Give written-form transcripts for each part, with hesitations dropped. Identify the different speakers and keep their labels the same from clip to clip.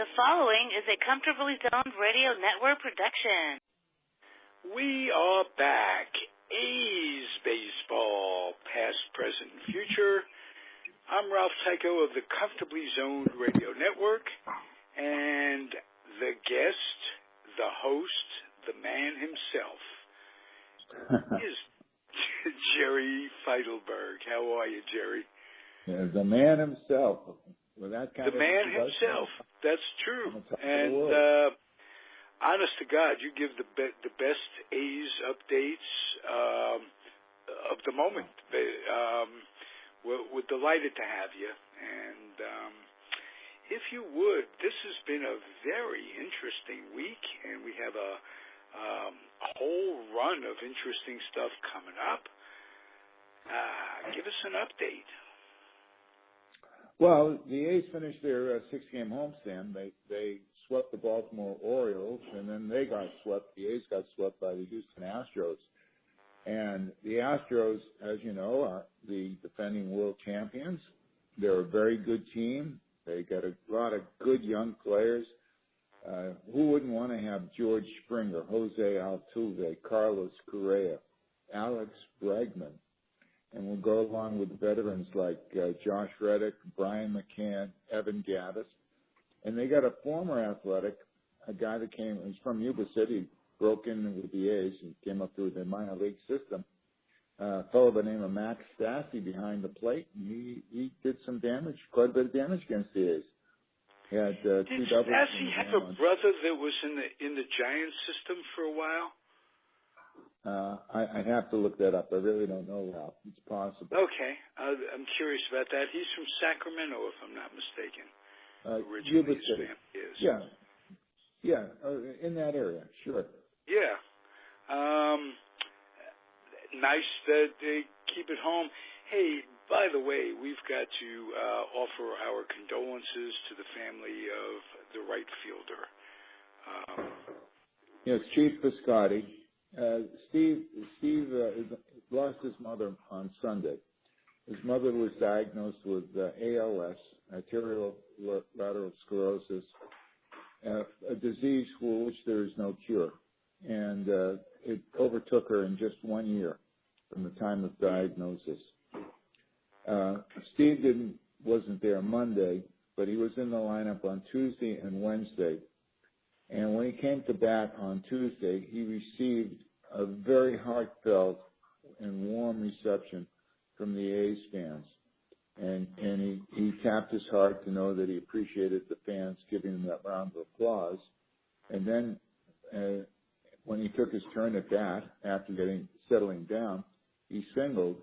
Speaker 1: The following is a Comfortably Zoned Radio Network production.
Speaker 2: We are back. A's Baseball, past, present, and future. I'm Ralph Tycho of the Comfortably Zoned Radio Network, and the guest, the host, the man himself is Jerry Feitelberg. How are you, Jerry?
Speaker 3: Yeah, the man himself. With that kind
Speaker 2: the man himself. That's true. And honest to God, you give the best A's updates of the moment. We're delighted to have you. And if you would, this has been a very interesting week, and we have a whole run of interesting stuff coming up. Give us an update.
Speaker 3: Well, the A's finished their six-game homestand. They swept the Baltimore Orioles, and then they got swept. The A's got swept by the Houston Astros. And the Astros, as you know, are the defending world champions. They're a very good team. They got a lot of good young players. Who wouldn't want to have George Springer, Jose Altuve, Carlos Correa, Alex Bregman? And we'll go along with veterans like Josh Reddick, Brian McCann, Evan Gattis. And they got a former athletic, a guy that was from Yuba City, broke in with the A's and came up through the minor league system. A fellow by the name of Max Stassi behind the plate, and he did some damage, quite a bit of damage against the A's. He had
Speaker 2: did Stassi have a brother that was in the Giants system for a while?
Speaker 3: I'd have to look that up. I really don't know, Ralph. It's possible.
Speaker 2: Okay. I'm curious about that. He's from Sacramento, if I'm not mistaken. Originally, his family is.
Speaker 3: Yeah, in that area, sure.
Speaker 2: Yeah. Nice that they keep it home. Hey, by the way, we've got to offer our condolences to the family of the right fielder.
Speaker 3: Yes, Chief Biscotti. Steve lost his mother on Sunday. His mother was diagnosed with ALS, arterial sclerosis, a disease for which there is no cure. And it overtook her in just 1 year from the time of diagnosis. Steve wasn't there Monday, but he was in the lineup on Tuesday and Wednesday. And when he came to bat on Tuesday, he received a very heartfelt and warm reception from the A's fans. And he tapped his heart to know that he appreciated the fans giving him that round of applause. And then when he took his turn at bat, after settling down, he singled,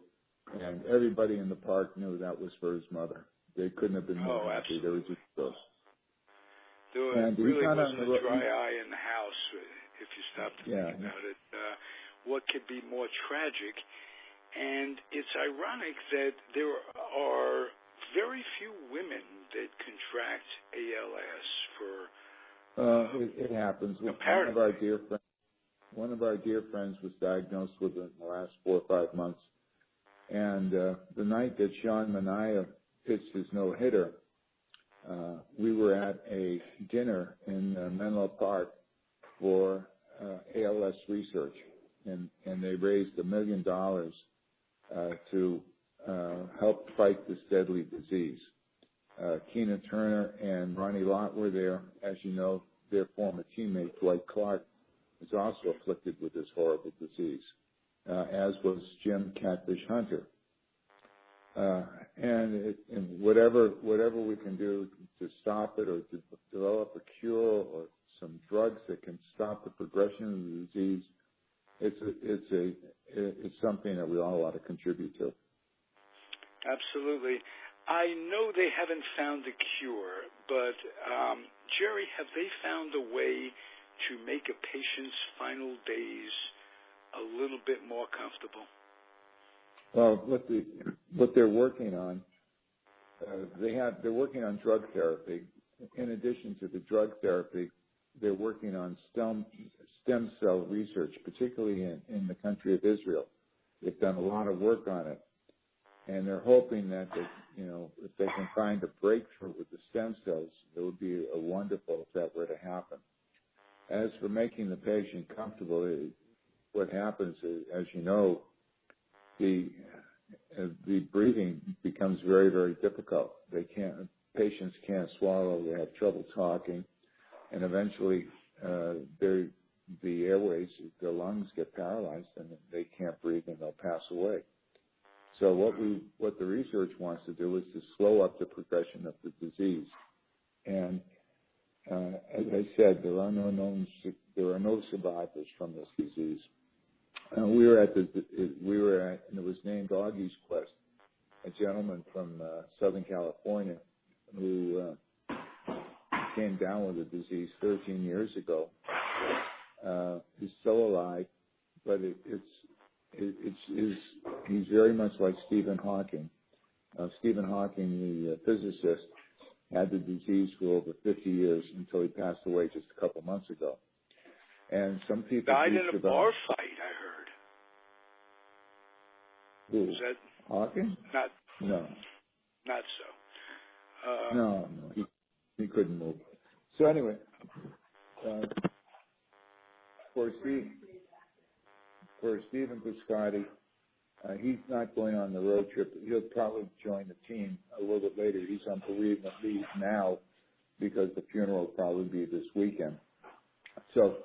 Speaker 3: and everybody in the park knew that was for his mother. They couldn't have been more happy. They were just close.
Speaker 2: There really wasn't a dry eye in the house if you stop to think about it. What could be more tragic? And it's ironic that there are very few women that contract ALS
Speaker 3: it happens. One of our dear friends was diagnosed with it in the last 4 or 5 months. And the night that Sean Manaea pitched his no-hitter, we were at a dinner in Menlo Park for ALS research, and they raised $1 million to help fight this deadly disease. Keena Turner and Ronnie Lott were there. As you know, their former teammate, Dwight Clark, is also afflicted with this horrible disease, as was Jim Catfish Hunter. And whatever we can do to stop it or to develop a cure or some drugs that can stop the progression of the disease, it's something that we all ought to contribute to.
Speaker 2: Absolutely. I know they haven't found a cure, but Jerry, have they found a way to make a patient's final days a little bit more comfortable?
Speaker 3: Well, what they're working on, they're working on drug therapy. In addition to the drug therapy, they're working on stem cell research, particularly in the country of Israel. They've done a lot of work on it, and they're hoping that if they can find a breakthrough with the stem cells, it would be wonderful if that were to happen. As for making the patient comfortable, what happens is, as you know, the breathing becomes very, very difficult. Patients can't swallow. They have trouble talking, and eventually, the airways, their lungs get paralyzed, and they can't breathe, and they'll pass away. So what the research wants to do is to slow up the progression of the disease. And as I said, there are no survivors from this disease. We were at, and it was named Augie's Quest, a gentleman from Southern California who came down with the disease 13 years ago. He's still alive, but he's very much like Stephen Hawking. Stephen Hawking, the physicist, had the disease for over 50 years until he passed away just a couple months ago. And some people
Speaker 2: died in a bar fight, I heard.
Speaker 3: Who?
Speaker 2: Is that
Speaker 3: Hawking? No.
Speaker 2: Not so.
Speaker 3: No, he couldn't move. So anyway, for Stephen Piscotty, he's not going on the road trip. He'll probably join the team a little bit later. He's on bereavement leave now because the funeral will probably be this weekend. So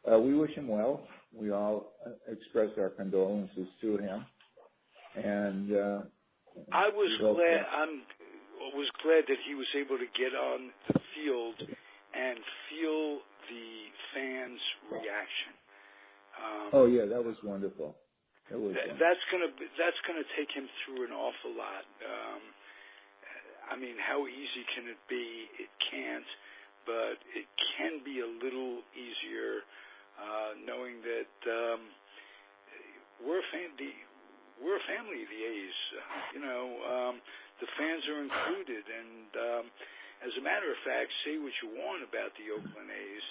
Speaker 3: we wish him well. We all express our condolences to him. And
Speaker 2: I was glad that he was able to get on the field and feel the fans' reaction.
Speaker 3: Oh yeah, that was wonderful.
Speaker 2: That's gonna take him through an awful lot. I mean, how easy can it be? It can't, but it can be a little easier knowing that we're a family, the A's. The fans are included, and as a matter of fact, say what you want about the Oakland A's,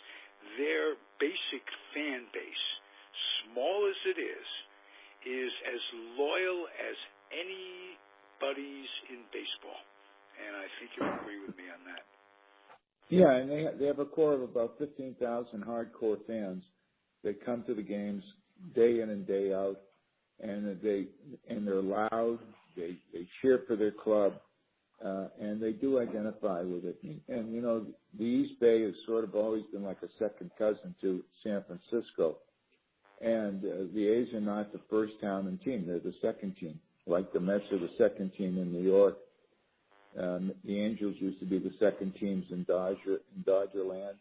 Speaker 2: their basic fan base, small as it is as loyal as anybody's in baseball. And I think you'll agree with me on that.
Speaker 3: Yeah, and they have a core of about 15,000 hardcore fans that come to the games day in and day out, and they're loud. They cheer for their club, and they do identify with it. And the East Bay has sort of always been like a second cousin to San Francisco. And the A's are not the first town and team; they're the second team. Like the Mets are the second team in New York. The Angels used to be the second teams in Dodgerland,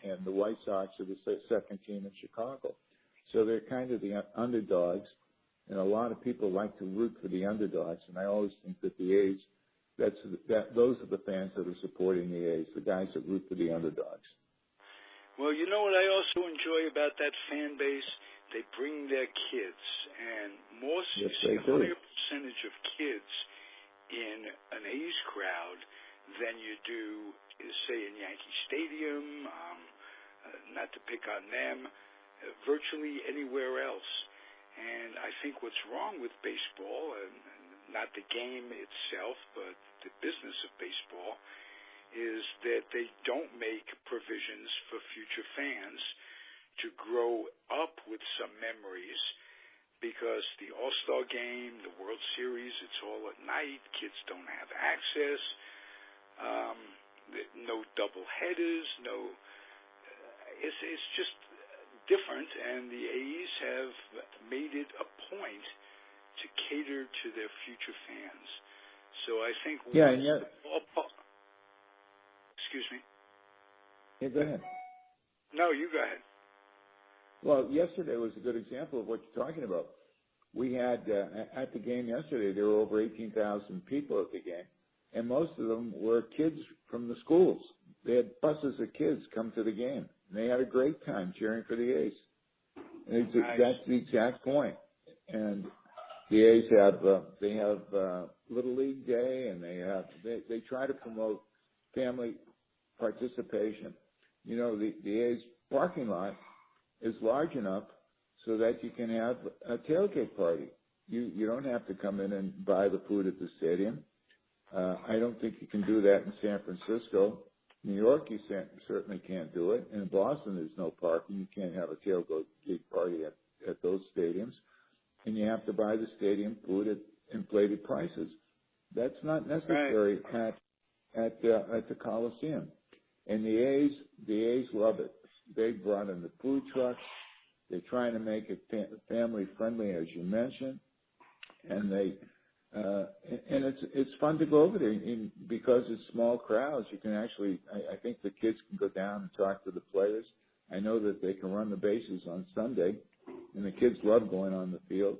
Speaker 3: and the White Sox are the second team in Chicago. So they're kind of the underdogs, and a lot of people like to root for the underdogs. And I always think that the A's, those are the fans that are supporting the A's, the guys that root for the underdogs.
Speaker 2: Well, you know what I also enjoy about that fan base? They bring their kids, and you see a higher percentage of kids in an A's crowd than you do, say, in Yankee Stadium, not to pick on them, virtually anywhere else. And I think what's wrong with baseball, and not the game itself, but the business of baseball, is that they don't make provisions for future fans to grow up with some memories, because the All-Star Game, the World Series, it's all at night. Kids don't have access. No double headers. It's just different, and the A's have made it a point to cater to their future fans. So I think excuse me.
Speaker 3: Yeah, go ahead.
Speaker 2: No, you go ahead.
Speaker 3: Well, yesterday was a good example of what you're talking about. We had, at the game yesterday, there were over 18,000 people at the game, and most of them were kids from the schools. They had buses of kids come to the game, and they had a great time cheering for the A's. And that's the exact point. And the A's have, Little League Day, and they try to promote family participation. The A's parking lot is large enough so that you can have a tailgate party. You don't have to come in and buy the food at the stadium. I don't think you can do that in San Francisco. New York, you certainly can't do it. In Boston, there's no parking. You can't have a tailgate party at those stadiums. And you have to buy the stadium food at inflated prices. That's not necessary at the Coliseum. And the A's love it. They brought in the food trucks. They're trying to make it family friendly, as you mentioned, and it's fun to go over there. And because it's small crowds, you can actually. I think the kids can go down and talk to the players. I know that they can run the bases on Sunday, and the kids love going on the field.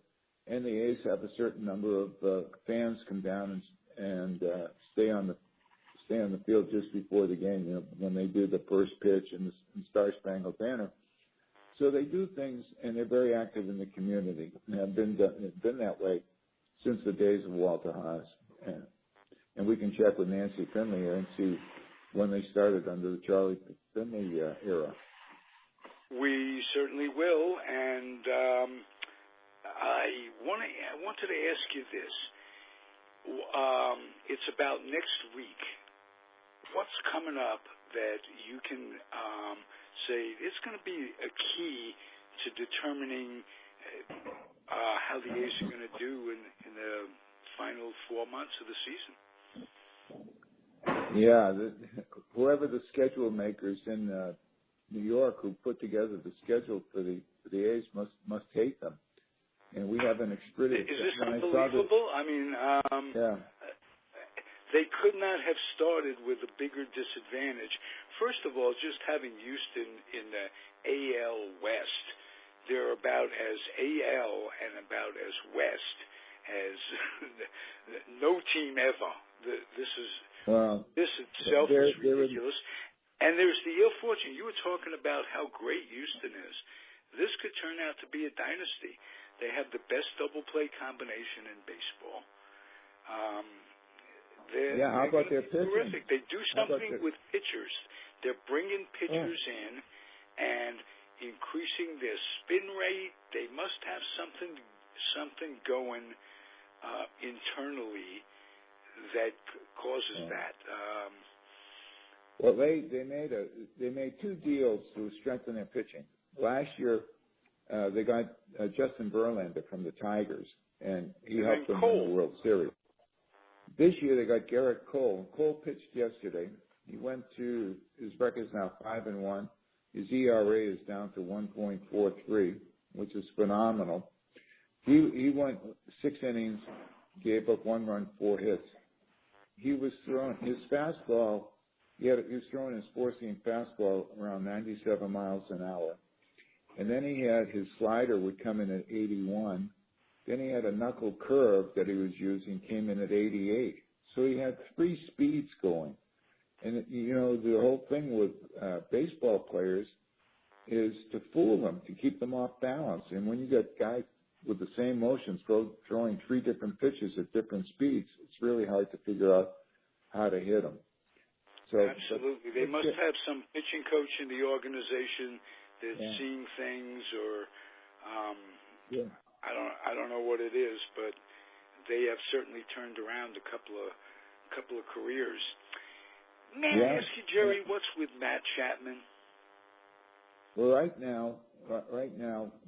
Speaker 3: And the A's have a certain number of fans come down and stay on the field just before the game. You know, when they do the first pitch and the Star Spangled Banner. So they do things, and they're very active in the community, and have been that way since the days of Walter Haas. And we can check with Nancy Finley here and see when they started under the Charlie Finley era.
Speaker 2: We certainly will, and I wanted to ask you this. It's about next week. What's coming up that you can say it's going to be a key to determining how the A's are going to do in the final 4 months of the season?
Speaker 3: Yeah, whoever the schedule makers in New York who put together the schedule for the A's must hate them, and we haven't experienced.
Speaker 2: Is this unbelievable?
Speaker 3: Yeah.
Speaker 2: They could not have started with a bigger disadvantage. First of all, just having Houston in the AL West, they're about as AL and about as West as no team ever. This itself is ridiculous. And there's the ill fortune. You were talking about how great Houston is. This could turn out to be a dynasty. They have the best double play combination in baseball.
Speaker 3: How about their pitching?
Speaker 2: Terrific. They do something with pitchers. They're bringing pitchers in and increasing their spin rate. They must have something going internally that causes that.
Speaker 3: Well, they made two deals to strengthen their pitching. Last year, they got Justin Verlander from the Tigers, and he helped them win the World Series. This year they got Garrett Cole. Cole pitched yesterday. He went to his record's now 5-1. His ERA is down to 1.43, which is phenomenal. He went 6 innings, gave up 1 run, 4 hits. He was throwing his fastball. He was throwing his 4-seam fastball around 97 miles an hour, and then he had his slider would come in at 81. Then he had a knuckle curve that he was using, came in at 88. So he had 3 speeds going. And, you know, the whole thing with baseball players is to fool them, to keep them off balance. And when you get guys with the same motions throwing 3 different pitches at different speeds, it's really hard to figure out how to hit them. So,
Speaker 2: absolutely. They must have some pitching coach in the organization that's seeing things or I don't know what it is, but they have certainly turned around a couple of careers. May I ask you, Jerry, what's with Matt Chapman?
Speaker 3: Well, right now,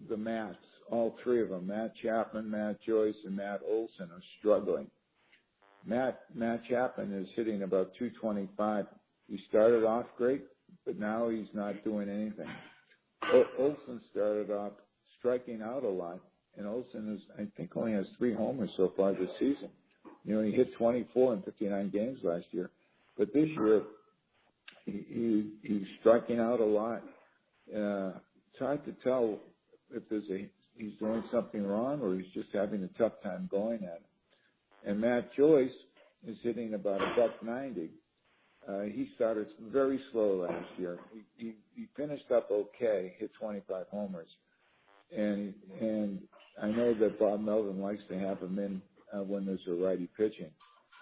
Speaker 3: the Matts, all 3 of them, Matt Chapman, Matt Joyce, and Matt Olson, are struggling. Matt Chapman is hitting about 225. He started off great, but now he's not doing anything. Olson started off striking out a lot. And Olson I think only has 3 homers so far this season. You know, he hit 24 in 59 games last year. But this year, he's striking out a lot. It's hard to tell if he's doing something wrong or he's just having a tough time going at it. And Matt Joyce is hitting about $190. He started very slow last year. He finished up okay, hit 25 homers. And I know that Bob Melvin likes to have him in when there's a righty pitching,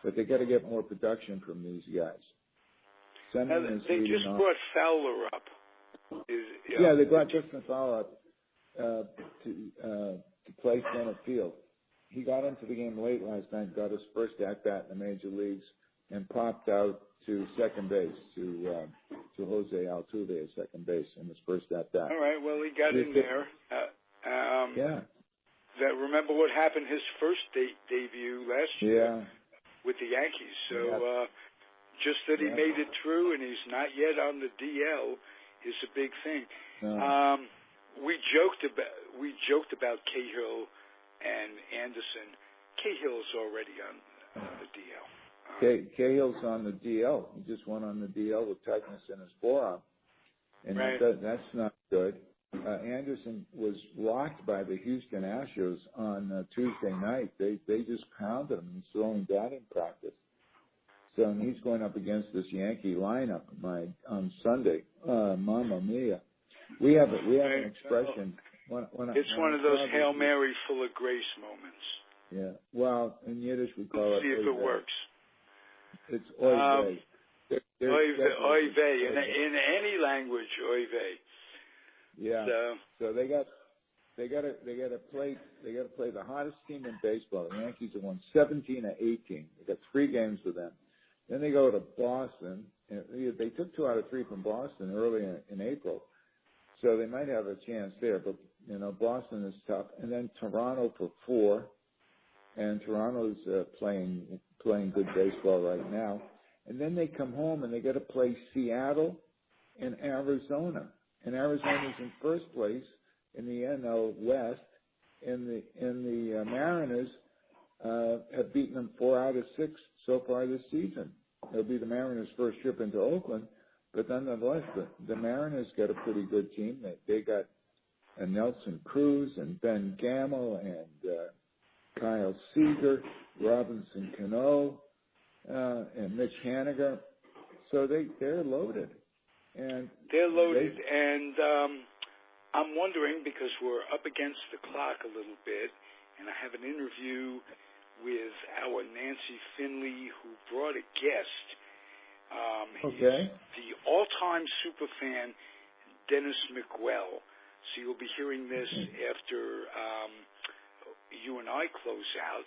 Speaker 3: but they got to get more production from these guys.
Speaker 2: They just brought Fowler up.
Speaker 3: They brought Justin Fowler up to play center field, he got into the game late last night, got his first at-bat in the major leagues, and popped out to second base, to Jose Altuve at second base in his first at-bat.
Speaker 2: All right, well, he got in there.
Speaker 3: Yeah.
Speaker 2: Remember what happened his first debut last year with the Yankees. So just that he made it through and he's not yet on the DL is a big thing.
Speaker 3: No.
Speaker 2: We joked about Cahill and Anderson. Cahill's already on the DL.
Speaker 3: Cahill's on the DL. He just went on the DL with tightness in his forearm, and that's not good. Anderson was rocked by the Houston Astros on Tuesday night. They just pounded him. He's throwing batting practice. So and he's going up against this Yankee lineup on Sunday. Mamma mia! We have an expression.
Speaker 2: It's one of those Hail Mary full of grace moments.
Speaker 3: Yeah. Well, in Yiddish we call it.
Speaker 2: See if it works.
Speaker 3: It's oy vey.
Speaker 2: Oy vey. In any language, oy vey.
Speaker 3: Yeah. So they got to play the hottest team in baseball. The Yankees have won 17 of 18. They got 3 games with them. Then they go to Boston. They took 2 out of 3 from Boston early in April, so they might have a chance there. But Boston is tough. And then Toronto for 4, and Toronto's playing good baseball right now. And then they come home and they got to play Seattle and Arizona. And Arizona's in first place in the NL West, and the Mariners have beaten them 4 out of 6 so far this season. It'll be the Mariners' first trip into Oakland, but nonetheless, the Mariners got a pretty good team. They got Nelson Cruz and Ben Gamel and Kyle Seager, Robinson Cano, and Mitch Haniger. So they're loaded. And
Speaker 2: they're loaded, and I'm wondering, because we're up against the clock a little bit, and I have an interview with our Nancy Finley, who brought a guest. He's the all-time superfan, Dennis Miguel. So you'll be hearing this after you and I close out.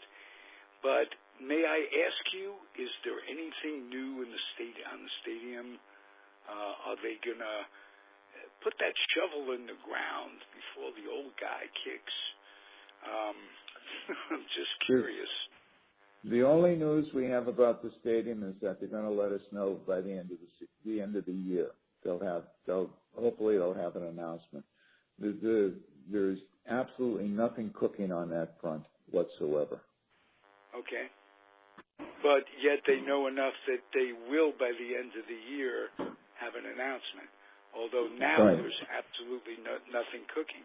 Speaker 2: But may I ask you, is there anything new in on the stadium? Are they going to put that shovel in the ground before the old guy kicks? I'm just curious.
Speaker 3: The only news we have about the stadium is that they're going to let us know by the end of the year. Hopefully they'll have an announcement. There's absolutely nothing cooking on that front whatsoever. Okay.
Speaker 2: But yet they know enough that they will, by the end of the year, have an announcement. Although now there's absolutely nothing cooking.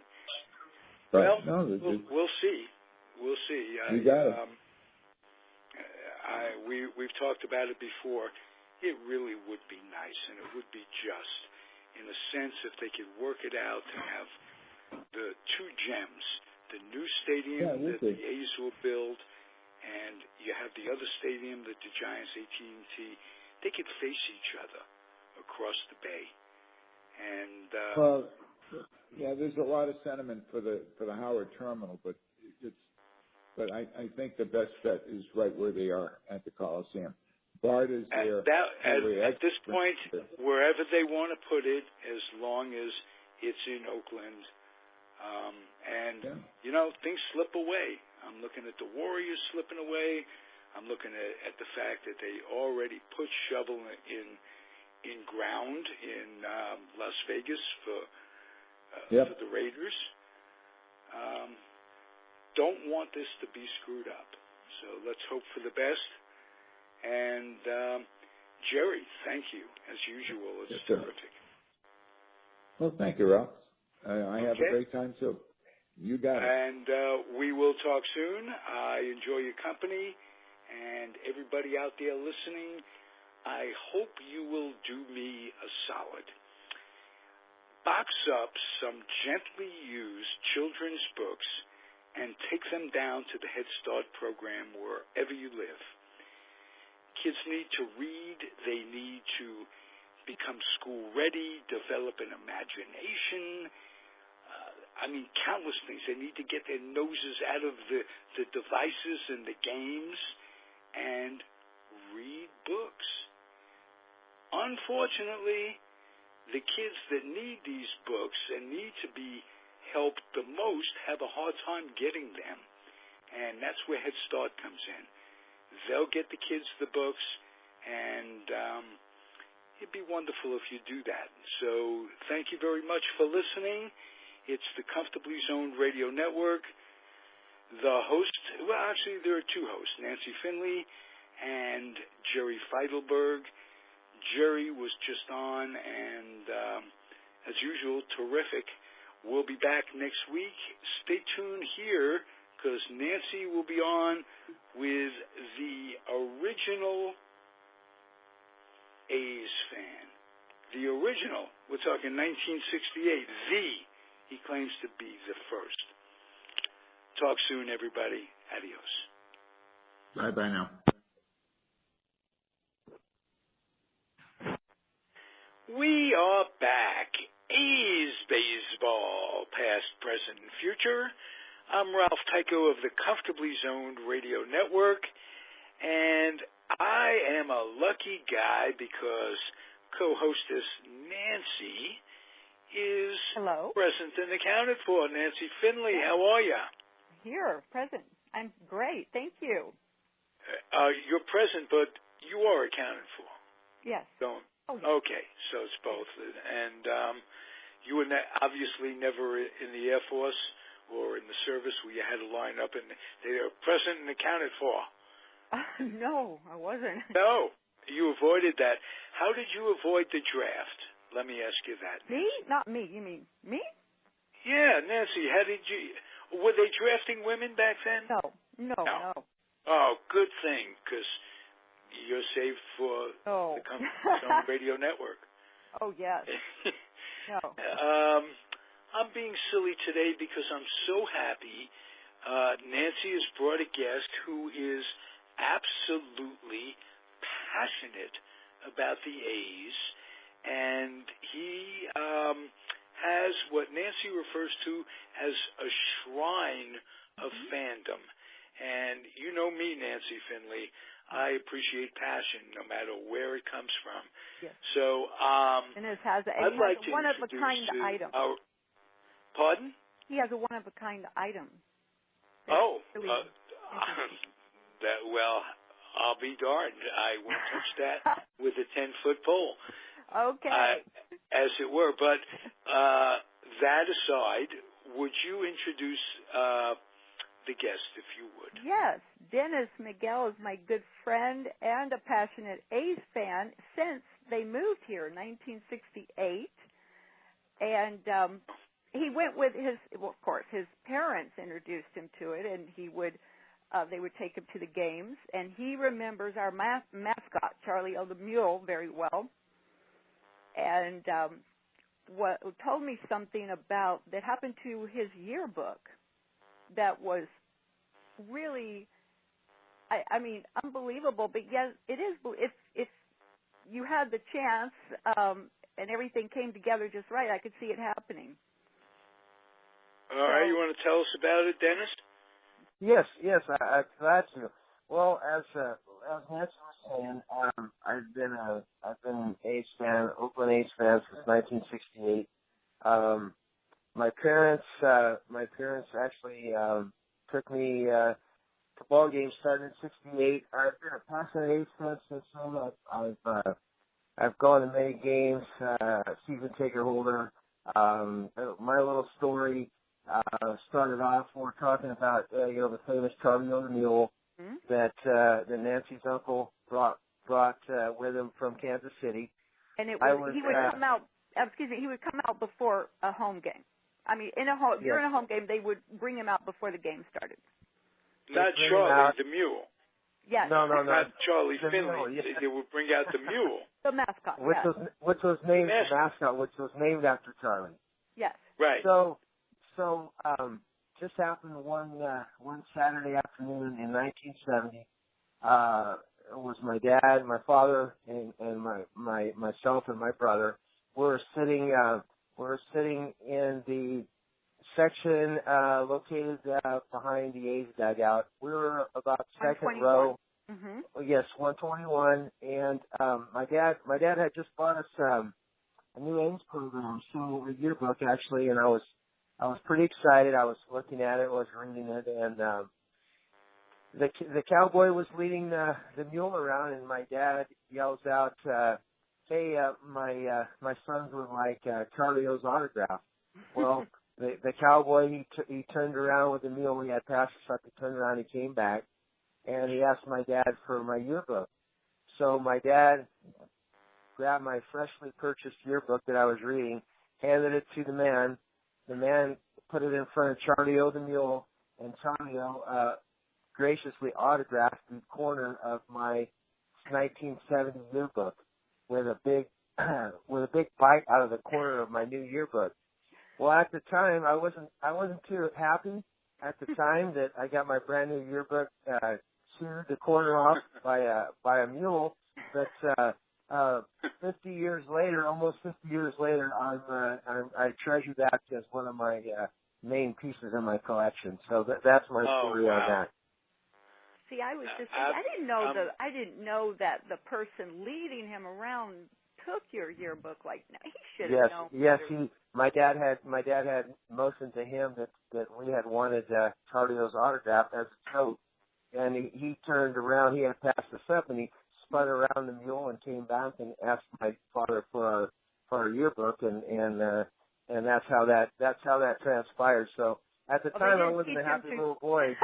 Speaker 3: Right.
Speaker 2: Well, we'll see. We'll see.
Speaker 3: You got it.
Speaker 2: We've talked about it before. It really would be nice, and it would be just, in a sense, if they could work it out to have the 2 gems, the new stadium that the A's will build, and you have the other stadium that the Giants, AT&T, they could face each other across the bay. And
Speaker 3: there's a lot of sentiment for the Howard Terminal, but I think the best bet is right where they are at the Coliseum. Bart is there.
Speaker 2: At this point, wherever they want to put it, as long as it's in Oakland, things slip away. I'm looking at the Warriors slipping away. I'm looking at the fact that they already put shovel in ground in Las Vegas for the Raiders. Don't want this to be screwed up. So let's hope for the best. And Jerry, thank you as usual. It's terrific.
Speaker 3: Well, thank you, Ralph. I have a great time too. You got it.
Speaker 2: And we will talk soon. I enjoy your company, and everybody out there listening, I hope you will do me a solid. Box up some gently used children's books and take them down to the Head Start program wherever you live. Kids need to read. They need to become school ready, develop an imagination, countless things. They need to get their noses out of the devices and the games and read books. Unfortunately, the kids that need these books and need to be helped the most have a hard time getting them. And that's where Head Start comes in. They'll get the kids the books, and it'd be wonderful if you do that. So thank you very much for listening. It's the Comfortably Zoned Radio Network. The host, well, actually, there are two hosts, Nancy Finley and Jerry Feitelberg. Jerry was just on, and as usual, terrific. We'll be back next week. Stay tuned here, because Nancy will be on with the original A's fan. The original, we're talking 1968, he claims to be the first. Talk soon, everybody. Adios.
Speaker 3: Bye-bye now.
Speaker 2: We are back. A's Baseball, past, present, and future. I'm Ralph Tycho of the Comfortably Zoned Radio Network, and I am a lucky guy because co-hostess Nancy is present and accounted for. Nancy Finley, how are you?
Speaker 4: Here, present. I'm great, thank you.
Speaker 2: You're present, but you are accounted for.
Speaker 4: Yes.
Speaker 2: Don't.
Speaker 4: Oh, yes.
Speaker 2: Okay, so it's both. And you were obviously never in the Air Force or in the service where you had to line up and they are present and accounted for.
Speaker 4: No, I wasn't.
Speaker 2: No, you avoided that. How did you avoid the draft? Let me ask you that.
Speaker 4: Me? Not me. You mean me?
Speaker 2: Yeah, Nancy, how did you... Were they drafting women back then?
Speaker 4: No.
Speaker 2: Oh, good thing, because you're saved for the Comfortably Radio Network.
Speaker 4: Oh, yes. No.
Speaker 2: I'm being silly today because I'm so happy. Nancy has brought a guest who is absolutely passionate about the A's, and he has what Nancy refers to as a shrine of fandom. And you know me, Nancy Finley. I appreciate passion no matter where it comes from.
Speaker 4: Yes.
Speaker 2: So
Speaker 4: and it has a one-of-a-kind item.
Speaker 2: Pardon?
Speaker 4: He has a one-of-a-kind item.
Speaker 2: Well, I'll be darned. I won't touch that with a 10-foot pole.
Speaker 4: Okay.
Speaker 2: As it were. But that aside, would you introduce the guest, if you would?
Speaker 4: Yes. Dennis Miguel is my good friend and a passionate A's fan since they moved here in 1968. And he went with of course, his parents introduced him to it, and they would take him to the games. And he remembers our mascot, Charlie the Mule, very well. And told me something about that happened to his yearbook that was really, I mean, unbelievable. But yes, it is. If you had the chance and everything came together just right, I could see it happening.
Speaker 2: All right, you want to tell us about it, Dennis?
Speaker 5: Yes, I'm glad to. Well, as Nancy was saying, I've been an A's fan, Oakland A's fan since 1968. My parents actually took me to ball games starting in '68. I've been a passionate A's fan since then. I've gone to many games, season ticket holder. My little story started off. We're talking about the famous Charlie the Mule that Nancy's uncle brought with him from Kansas City.
Speaker 4: And he would come out. Excuse me, he would come out before a home game. I mean, if you're in a home game, they would bring him out before the game started.
Speaker 2: Not Charlie the Mule.
Speaker 4: Yes.
Speaker 2: No. Not Charlie Finley.
Speaker 5: Mule,
Speaker 2: They would bring out the mule.
Speaker 4: The mascot.
Speaker 5: Which was named the mascot, which was named after Charlie.
Speaker 4: Yes.
Speaker 2: Right.
Speaker 5: So just happened one Saturday afternoon in 1970. It was my dad, my father, and myself and my brother. We're sitting in section located behind the A's dugout. We were about second
Speaker 4: 121.
Speaker 5: row.
Speaker 4: Mm-hmm.
Speaker 5: Yes, 121. And my dad had just bought us a new A's program, so a yearbook actually, and I was pretty excited. I was looking at it, was reading it, and the cowboy was leading the mule around, and my dad yells out, "Hey, my sons would like Charlie O's autograph." Well, the cowboy he turned around with the mule. He had passed the truck. He turned around. He came back, and he asked my dad for my yearbook. So my dad grabbed my freshly purchased yearbook that I was reading, handed it to the man. The man put it in front of Charlie O the mule, and Charlie O graciously autographed the corner of my 1970 yearbook with a big bite out of the corner of my new yearbook. Well, at the time, I wasn't too happy at the time that I got my brand new yearbook chewed the corner off by a mule, but 50 years later, almost 50 years later, I treasure that as one of my main pieces in my collection. So that's my story on that.
Speaker 4: See, I was just I didn't know that the person leading him around took your yearbook. Like, no, he should have known.
Speaker 5: Yes, my dad had motioned to him that we had wanted Charlie O's autograph as a joke, and he turned around. He had passed us up, and he spun around the mule and came back and asked my father for our yearbook, and that's how that transpired. So at the time, I wasn't a happy little boy,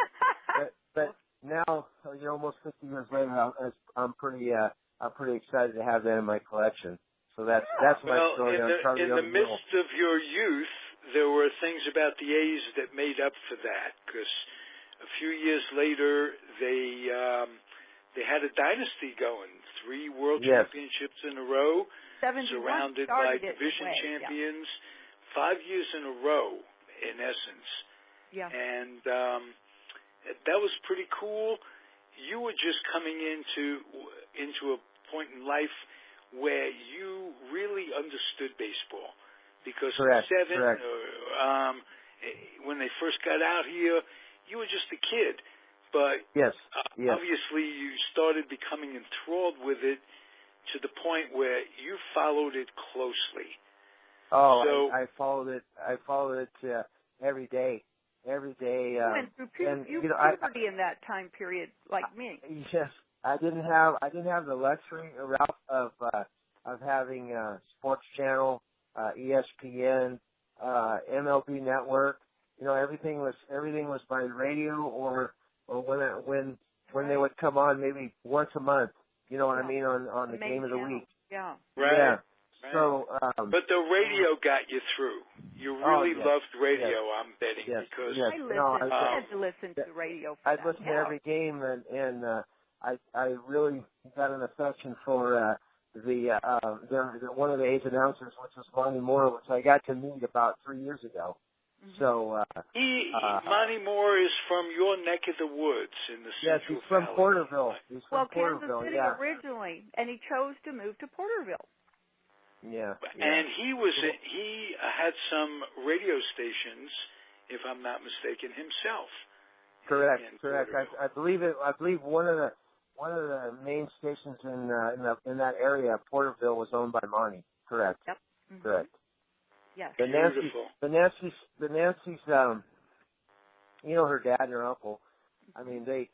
Speaker 5: but now, almost 50 years later, I'm pretty excited to have that in my collection. So that's my story on Charlie O.
Speaker 2: In the midst of your youth, there were things about the A's that made up for that, because a few years later, they had a dynasty going, 3 world championships in a row, surrounded by division champions, 5 years in a row, in essence.
Speaker 4: Yeah.
Speaker 2: And that was pretty cool. You were just coming into a point in life where you really understood baseball, because when they first got out here, you were just a kid. But obviously you started becoming enthralled with it to the point where you followed it closely.
Speaker 5: Oh, so, I followed it every day.
Speaker 4: You went through puberty in that time period, like me.
Speaker 5: Yes, I didn't have the luxury, Ralph, of having Sports Channel, ESPN, MLB Network. Everything was by radio or when they would come on maybe once a month. You know what I mean, on the game of the week.
Speaker 4: Yeah.
Speaker 2: Right.
Speaker 5: Yeah.
Speaker 2: Right.
Speaker 5: So,
Speaker 2: but the radio got you through. You really loved radio, I'm betting, because
Speaker 4: I had to listen to the radio.
Speaker 5: I'd listen to every game, and I really got an affection for one of the A's announcers, which was Monty Moore, which I got to meet about 3 years ago. Mm-hmm. So
Speaker 2: Monty Moore is from your neck of the woods in the Central
Speaker 5: Valley. He's from Porterville.
Speaker 4: Kansas City originally, and he chose to move to Porterville.
Speaker 5: Yeah.
Speaker 2: And he had some radio stations, if I'm not mistaken, himself.
Speaker 5: Correct. I believe one of the main stations in that area, Porterville, was owned by Monty. Correct.
Speaker 4: Yep. Mm-hmm.
Speaker 5: Correct.
Speaker 4: Yes.
Speaker 5: The Nancy's, her dad and her uncle. I mean, they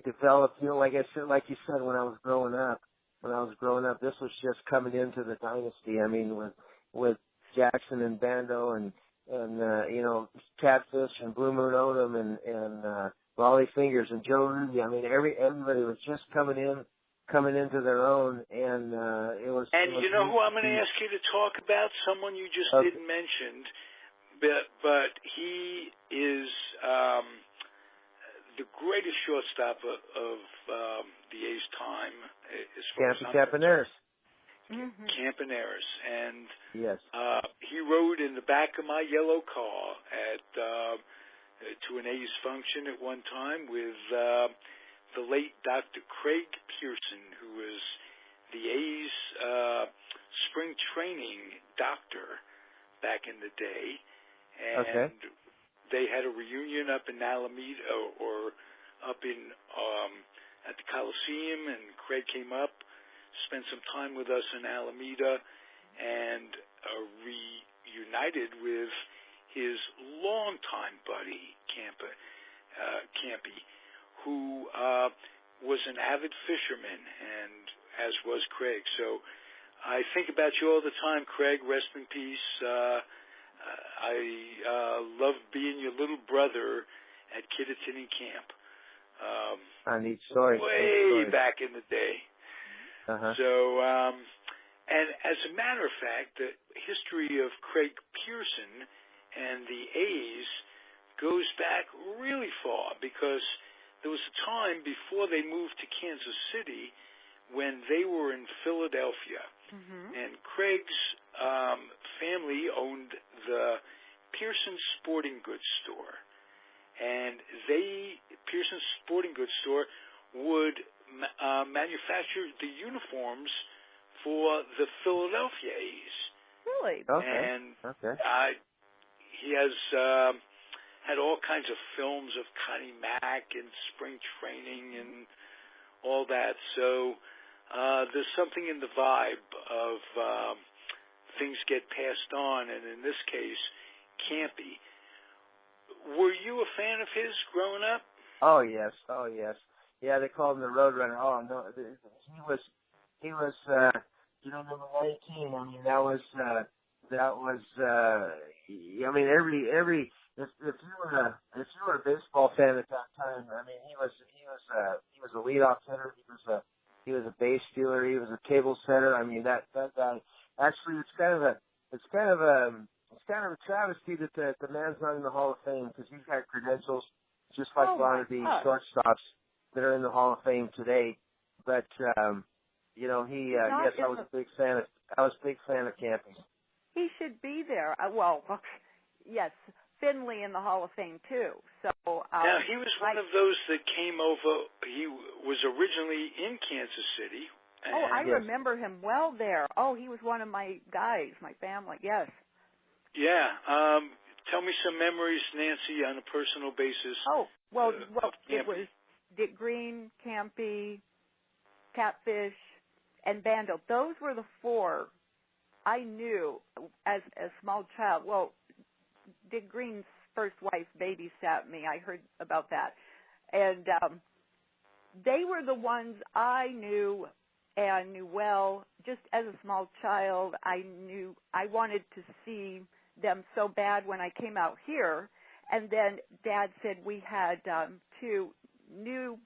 Speaker 5: developed. Like you said, when I was growing up, this was just coming into the dynasty. I mean, with Jackson and Bando and Catfish and Blue Moon Odom and Raleigh Fingers and Joe Ruby. I mean, everybody was just coming into their own, and it was. And
Speaker 2: you know who I'm going to ask you to talk about? Someone you just didn't mention, but he is the greatest shortstop of the A's time, as far as
Speaker 5: Campaneris.
Speaker 4: Mm-hmm.
Speaker 2: Campaneris, and
Speaker 5: he
Speaker 2: rode in the back of my yellow car to an A's function at one time with the late Dr. Craig Pearson, who was the A's spring training doctor back in the day, and they had a reunion up in Alameda or up in at the Coliseum, and Craig came up, spent some time with us in Alameda, and reunited with his longtime buddy, Campy, who was an avid fisherman, and as was Craig. So I think about you all the time, Craig. Rest in peace. I loved being your little brother at Kittatinny Camp.
Speaker 5: A neat story.
Speaker 2: Way back in the day.
Speaker 5: Uh-huh.
Speaker 2: So, and as a matter of fact, the history of Craig Pearson and the A's goes back really far, because there was a time before they moved to Kansas City when they were in Philadelphia.
Speaker 4: Mm-hmm.
Speaker 2: And Craig's family owned the Pearson Sporting Goods Store. And Pearson's Sporting Goods Store would manufacture the uniforms for the Philadelphia A's.
Speaker 4: Really?
Speaker 5: Okay.
Speaker 2: And he has had all kinds of films of Connie Mack and spring training and all that. So there's something in the vibe of things get passed on, and in this case, Campy. Were you a fan of his growing up?
Speaker 5: Oh yes. Yeah, they called him the Roadrunner. Oh no, he was number 19. I mean, that was. I mean, every. If you were a baseball fan at that time, I mean, he was a leadoff hitter. He was a base stealer. He was a table setter. I mean, that guy. Actually, it's kind of a travesty that the man's not in the Hall of Fame, because he's got credentials just like a lot of the shortstops that are in the Hall of Fame today. But yes, I was a big fan of Campy.
Speaker 4: He should be there. Yes, Finley in the Hall of Fame too. So
Speaker 2: now he was one of those that came over. He was originally in Kansas City.
Speaker 4: I remember him well there. Oh, he was one of my guys, my family. Yes.
Speaker 2: Yeah. Tell me some memories, Nancy, on a personal basis.
Speaker 4: It was Dick Green, Campy, Catfish, and Bando. Those were the four I knew as a small child. Well, Dick Green's first wife babysat me. I heard about that. And they were the ones I knew and knew well. Just as a small child, I knew I wanted to see them so bad when I came out here. And then Dad said we had two new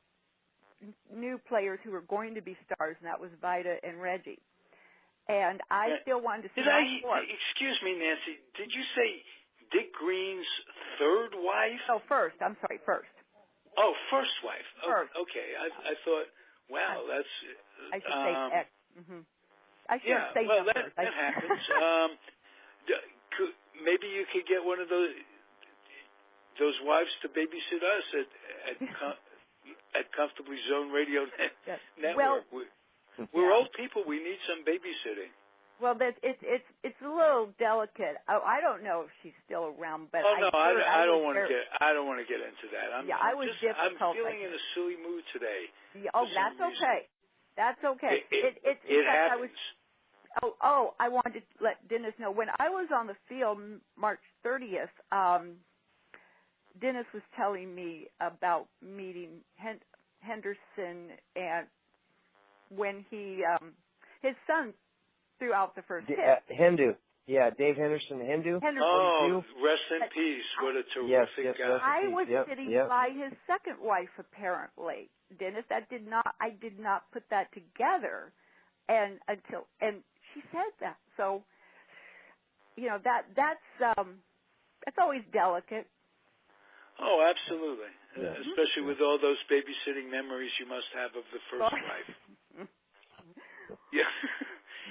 Speaker 4: players who were going to be stars, and that was Vida and Reggie. And I still wanted to see
Speaker 2: Excuse me, Nancy, did you say Dick Green's third wife?
Speaker 4: No, first. I'm sorry, first.
Speaker 2: Oh, first wife.
Speaker 4: First.
Speaker 2: Okay. I thought, wow, that's...
Speaker 4: I should say X. Mm-hmm. I should say
Speaker 2: well,
Speaker 4: numbers.
Speaker 2: that happens. Maybe you could get one of those wives to babysit us at Comfortably Zone Radio Network.
Speaker 4: Well,
Speaker 2: we're old people. We need some babysitting.
Speaker 4: Well, it's a little delicate. I don't know if she's still around, but
Speaker 2: I don't want to get into that. I'm feeling in a silly mood today.
Speaker 4: Yeah, that's okay. That's okay.
Speaker 2: It happens.
Speaker 4: I wanted to let Dennis know, when I was on the field March 30th, Dennis was telling me about meeting Henderson, and when he his son threw out the first hit.
Speaker 5: Hindu. Yeah, Dave Henderson, Hindu.
Speaker 2: Oh, rest in peace. What a terrific guy.
Speaker 4: I was sitting by his second wife, apparently. Dennis, I did not put that together, and she said that. So, that's always delicate.
Speaker 2: Oh, absolutely. Yeah. Especially with all those babysitting memories you must have of the first wife. Yeah.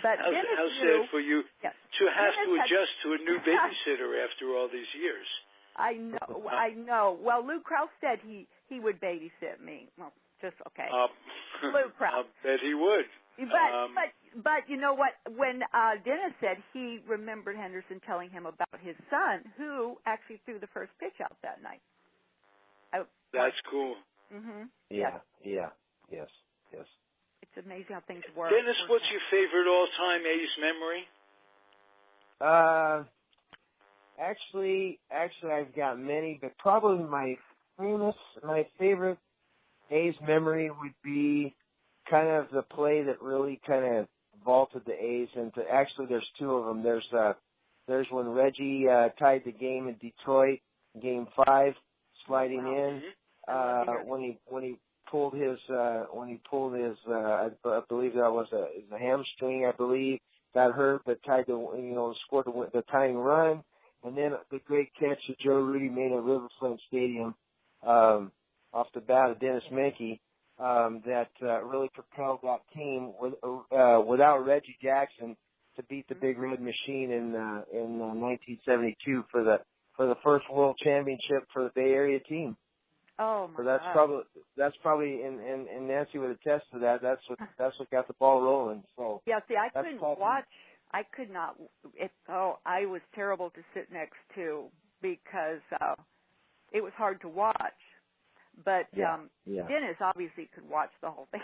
Speaker 4: But
Speaker 2: how sad for you to have to adjust to a new babysitter after all these years.
Speaker 4: I know. Well, Lou Krause said he would babysit me. Well, just okay. Lou Krause.
Speaker 2: I'll bet he would.
Speaker 4: But But you know what? When Dennis said he remembered Henderson telling him about his son, who actually threw the first pitch out that night.
Speaker 2: That's cool.
Speaker 4: Mhm.
Speaker 5: Yeah. Yes.
Speaker 4: It's amazing how things work.
Speaker 2: Dennis, what's your favorite all-time A's memory?
Speaker 5: Actually, I've got many, but probably my favorite A's memory would be kind of the play that really kind of vaulted the A's into. Actually, there's two of them. There's when Reggie tied the game in Detroit, Game 5, sliding in. When he pulled his I believe that was a hamstring, I believe, got hurt, but tied scored the tying run, and then the great catch that Joe Rudy made at Riverfront Stadium off the bat of Dennis Miguel that really propelled that team without Reggie Jackson to beat the Big Red Machine in 1972 for the first World Championship for the Bay Area team.
Speaker 4: Oh my!
Speaker 5: So that's probably and Nancy would attest to that. That's what got the ball rolling. So
Speaker 4: yeah, see, I couldn't watch. I could not. I was terrible to sit next to because it was hard to watch. But Dennis obviously could watch the whole thing.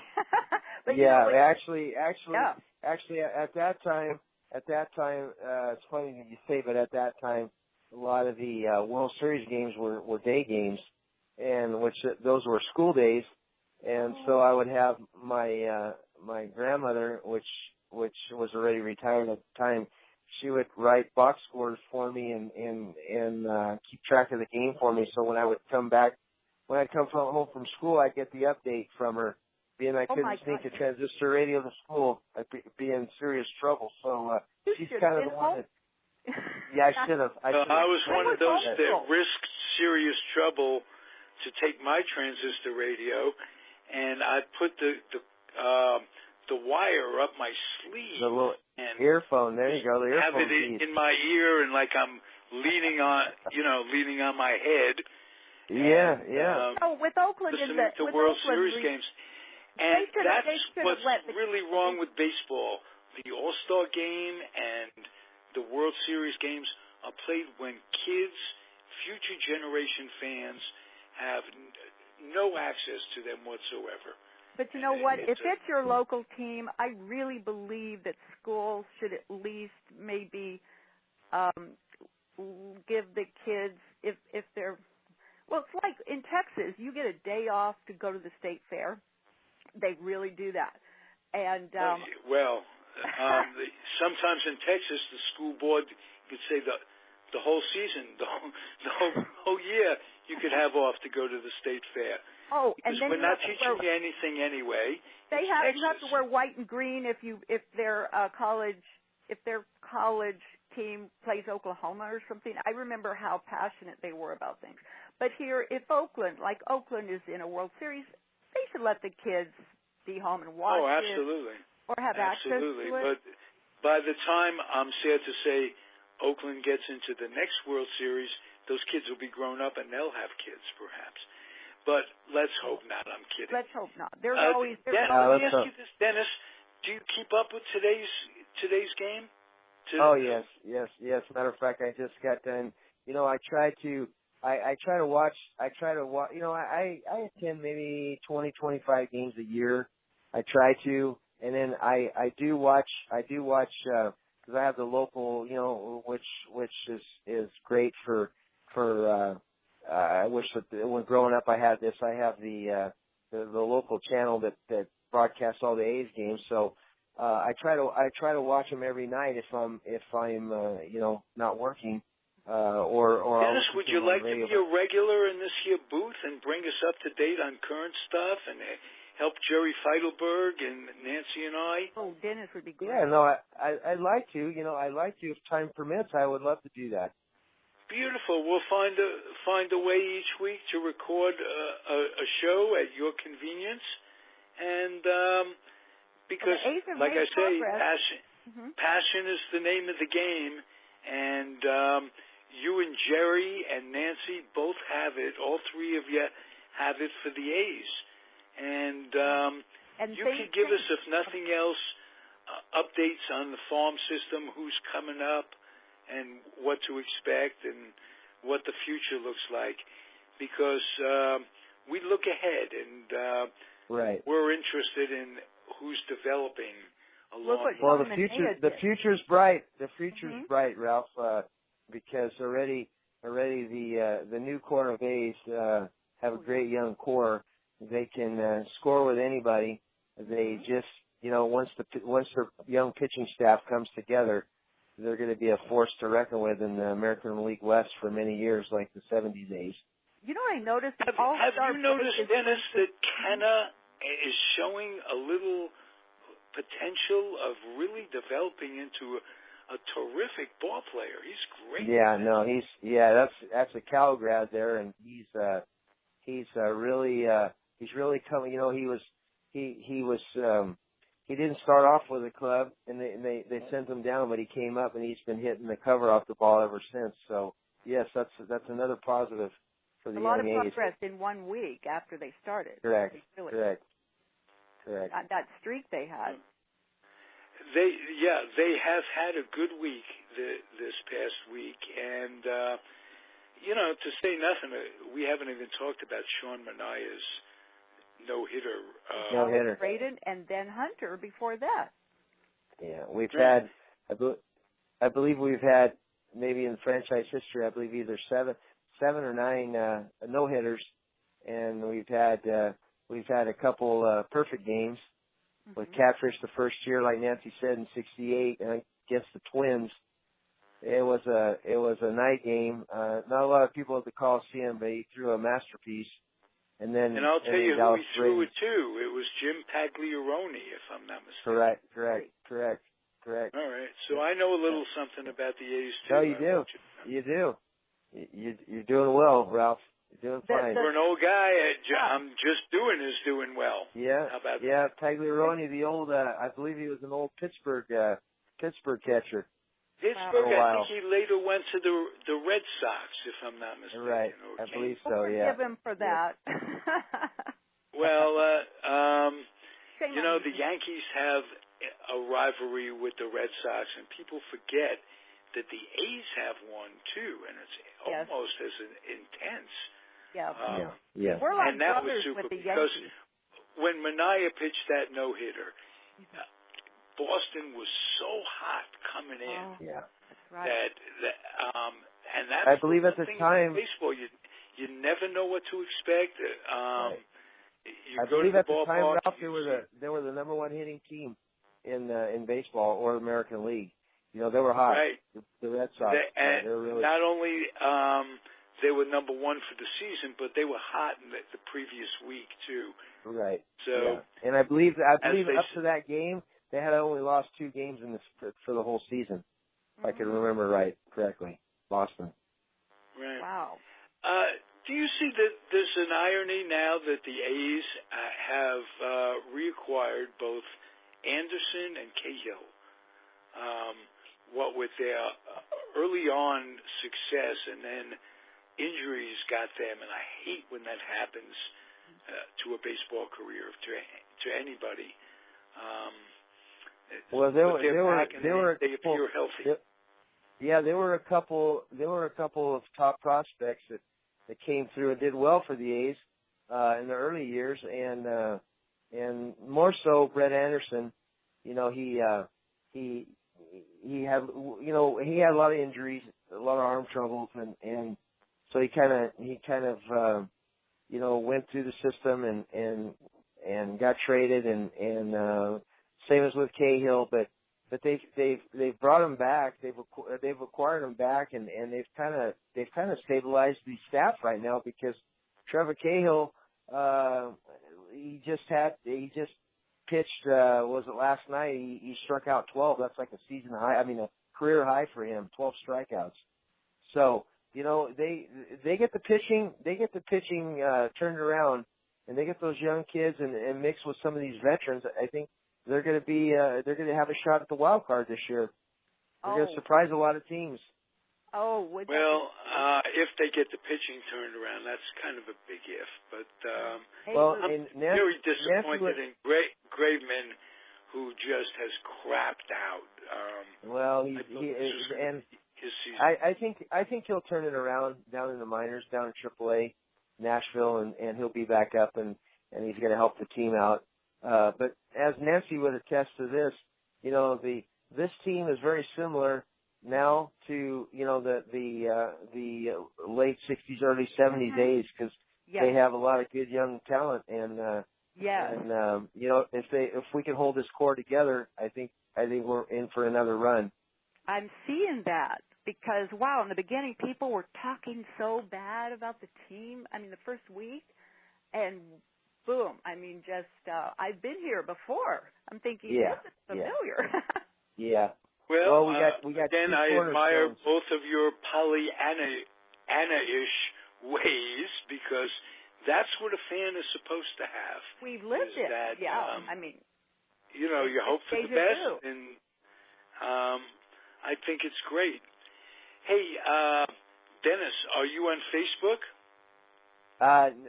Speaker 4: But
Speaker 5: actually, at that time, it's funny that you say, but at that time, a lot of the World Series games were day games, and those were school days, and so I would have my my grandmother, which was already retired at the time. She would write box scores for me and keep track of the game for me. So when I would come home from school, I'd get the update from her. Being I couldn't sneak a transistor radio to school, I'd be in serious trouble. So she's kind of the one that. Yeah, I should have. I
Speaker 2: was one of those that risked serious trouble to take my transistor radio, and I put the wire up my sleeve.
Speaker 5: The little
Speaker 2: and
Speaker 5: earphone. There you go. The earphone.
Speaker 2: Have it in my ear, and like I'm leaning on my head.
Speaker 5: Yeah.
Speaker 4: With Oakland
Speaker 2: listening to World Series games. And that's what's really wrong with baseball. The All-Star game and the World Series games are played when kids, future generation fans, have no access to them whatsoever.
Speaker 4: But you know what? If it's your local team, I really believe that schools should at least maybe give the kids, if they're, well, it's like in Texas, you get a day off to go to the state fair. They really do that. And
Speaker 2: sometimes in Texas, the school board could say the whole season, the whole year, you could have off to go to the state fair.
Speaker 4: Oh,
Speaker 2: because
Speaker 4: and then
Speaker 2: we're not teaching you anything anyway.
Speaker 4: You have to wear white and green if their college team plays Oklahoma or something. I remember how passionate they were about things. But here, if Oakland is in a World Series, they should let the kids be home and watch
Speaker 2: absolutely.
Speaker 4: it or have access to it.
Speaker 2: But by the time, I'm sad to say, Oakland gets into the next World Series, those kids will be grown up and they'll have kids perhaps. But let's hope not. I'm kidding.
Speaker 4: Let's hope not. Let me
Speaker 2: ask you this, Dennis. Do you keep up with today's game?
Speaker 5: Yes. Matter of fact, I just got done. I try to watch. I attend maybe 20, 25 games a year. I try to, and then I do watch because I have the local, which is great for. I wish that when growing up I had this. I have the local channel that broadcasts all the A's games. So I try to watch them every night if I'm not working.
Speaker 2: Dennis, would you like to be a regular in this here booth and bring us up to date on current stuff and help Jerry Feitelberg and Nancy and I?
Speaker 4: Oh, Dennis would be great.
Speaker 5: Yeah, no, I'd like to. I'd like to if time permits. I would love to do that.
Speaker 2: Beautiful. We'll find a way each week to record a show at your convenience, and because, like I say, passion is the name of the game, and you and Jerry and Nancy both have it. All three of you have it for the A's, and you can give us, if nothing else, updates on the farm system, who's coming up, and what to expect, and what the future looks like, because we look ahead, and we're interested in who's developing along.
Speaker 5: Well, the future's bright. The future's bright, Ralph, because already the new core of A's have a great young core. They can score with anybody. They just, once their young pitching staff comes together, they're going to be a force to reckon with in the American League West for many years, like the 70s A's.
Speaker 4: I noticed.
Speaker 2: Have you noticed, Dennis, that Kenna is showing a little potential of really developing into a terrific ball player? He's great.
Speaker 5: Yeah, no, that's a Cal grad there, and he's really coming. He didn't start off with a club, and they sent him down, but he came up and he's been hitting the cover off the ball ever since. So yes, that's another positive for the young A's.
Speaker 4: A lot of progress in 1 week after they started.
Speaker 5: Correct.
Speaker 4: That streak they had.
Speaker 2: They have had a good week this past week, and to say nothing, we haven't even talked about Sean Manaya's no-hitter.
Speaker 4: Braden and then Hunter before that.
Speaker 5: Yeah, we've had, I believe we've had, maybe in franchise history, I believe either seven or nine no-hitters, and we've had a couple perfect games with Catfish the first year, like Nancy said, in '68 against the Twins. It was a night game. Not a lot of people at the Coliseum, but he threw a masterpiece. And I'll
Speaker 2: tell you who he threw it to. It was Jim Pagliarone, if I'm not mistaken.
Speaker 5: Correct.
Speaker 2: All right. So I know a little something about the A's, too.
Speaker 5: No, you do. You're doing well, Ralph. You're doing fine.
Speaker 2: For an old guy, I'm just doing well.
Speaker 5: Yeah.
Speaker 2: How about
Speaker 5: that? Pagliarone, the old, I believe he was an old Pittsburgh catcher.
Speaker 2: Pittsburgh, I think he later went to the Red Sox, if I'm not mistaken.
Speaker 5: Right, I believe so,
Speaker 4: yeah. Forgive him for that.
Speaker 2: Well, the Yankees have a rivalry with the Red Sox, and people forget that the A's have one, too, and it's almost as intense.
Speaker 4: Yeah. We're like
Speaker 2: and that
Speaker 4: brothers
Speaker 2: was super,
Speaker 4: with the
Speaker 2: because
Speaker 4: Yankees.
Speaker 2: when Manaya pitched that no-hitter, Boston was so hot coming in
Speaker 4: that's right.
Speaker 2: that and that's
Speaker 5: I believe at the
Speaker 2: thing
Speaker 5: time
Speaker 2: in baseball you never know what to expect.
Speaker 5: I
Speaker 2: go
Speaker 5: believe
Speaker 2: to
Speaker 5: at
Speaker 2: the
Speaker 5: the time,
Speaker 2: ballpark,
Speaker 5: Ralph, they were the number one hitting team in baseball or American League. They were hot.
Speaker 2: Right.
Speaker 5: The Red Sox.
Speaker 2: And
Speaker 5: they were really...
Speaker 2: not only they were number one for the season, but they were hot in the previous week too.
Speaker 5: Right.
Speaker 2: So,
Speaker 5: and I believe up to that game, they had only lost 2 games for the whole season, if I can remember correctly. Boston.
Speaker 2: Right.
Speaker 4: Wow.
Speaker 2: Do you see that there's an irony now that the A's have reacquired both Anderson and Cahill? What with their early on success and then injuries got them, and I hate when that happens to a baseball career, to anybody.
Speaker 5: Well, there were
Speaker 2: they appear healthy.
Speaker 5: There were a couple of top prospects that came through and did well for the A's in the early years, and more so Brett Anderson. He had a lot of injuries, a lot of arm troubles, and so he kind of went through the system and got traded, and same as with Cahill, but they've brought him back. They've acquired him back, and they've kind of stabilized the staff right now, because Trevor Cahill, he just pitched. Was it last night? He struck out 12. That's like a season high. I mean, a career high for him. 12 strikeouts. So they get the pitching. They get the pitching turned around, and they get those young kids and mix with some of these veterans. I think they're going to have a shot at the wild card this year. They're going to surprise a lot of teams.
Speaker 2: If they get the pitching turned around, that's kind of a big if. But I'm very disappointed in Graveman, who just has crapped out.
Speaker 5: Well,
Speaker 2: his season.
Speaker 5: I think he'll turn it around down in the minors, down in AAA, Nashville, and he'll be back up, and he's going to help the team out. But as Nancy would attest to this, this team is very similar now to the late '60s, early '70s days, because they have a lot of good young talent, and if we can hold this core together, I think we're in for another run.
Speaker 4: I'm seeing that because in the beginning people were talking so bad about the team. I mean, the first week, and boom! I mean, just I've been here before. I'm thinking this is familiar.
Speaker 5: Yeah.
Speaker 2: Well,
Speaker 5: we got
Speaker 2: again, I admire both of your Pollyanna-ish ways, because that's what a fan is supposed to have.
Speaker 4: We've lived it.
Speaker 2: That,
Speaker 4: I mean,
Speaker 2: you hope for the best, and I think it's great. Hey, Dennis, are you on Facebook?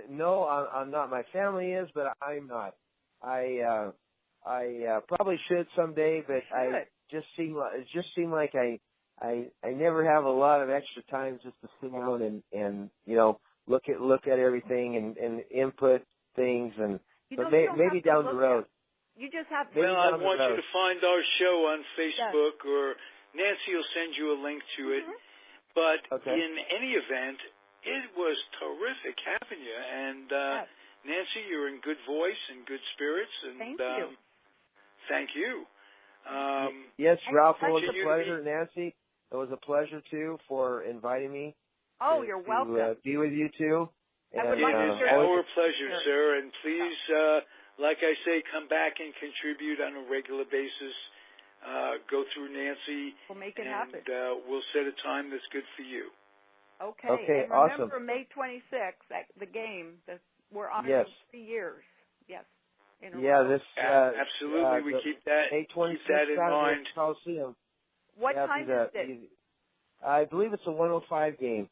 Speaker 5: No, I'm not. My family is, but I'm not. I probably should someday, but it just seemed like I never have a lot of extra time just to sit down and look at everything and input things, and but maybe down the road.
Speaker 4: You just have to.
Speaker 2: Well, I want you to find our show on Facebook, or Nancy will send you a link to it. But in any event, it was terrific having you, and Nancy, you're in good voice and good spirits, and
Speaker 4: thank you.
Speaker 5: Yes, Ralph, it was a pleasure. Nancy, it was a pleasure too for inviting me.
Speaker 4: Oh, you're welcome.
Speaker 5: To be with you too.
Speaker 2: It is our pleasure, sir. And please, like I say, come back and contribute on a regular basis. Go through Nancy.
Speaker 4: We'll make it happen.
Speaker 2: We'll set a time that's good for you.
Speaker 4: Okay, and remember May 26th, the game. We're honoring 3 years. Yes.
Speaker 2: Absolutely. We keep that
Speaker 5: May 26th
Speaker 2: in mind.
Speaker 5: Coliseum.
Speaker 4: What time is it?
Speaker 5: I believe it's a 105 game,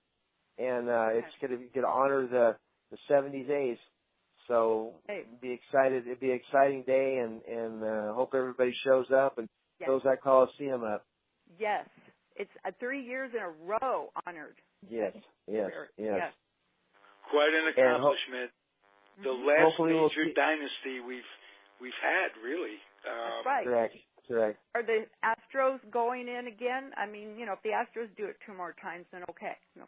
Speaker 5: and it's going to honor the 70s A's. So be excited. It'll be an exciting day, and hope everybody shows up and fills that Coliseum up.
Speaker 4: Yes, it's 3 years in a row honored.
Speaker 5: Yes.
Speaker 2: Quite an accomplishment. The last major dynasty we've had, really.
Speaker 4: That's right.
Speaker 5: Correct.
Speaker 4: Are the Astros going in again? I mean, if the Astros do it 2 more times, then okay. No.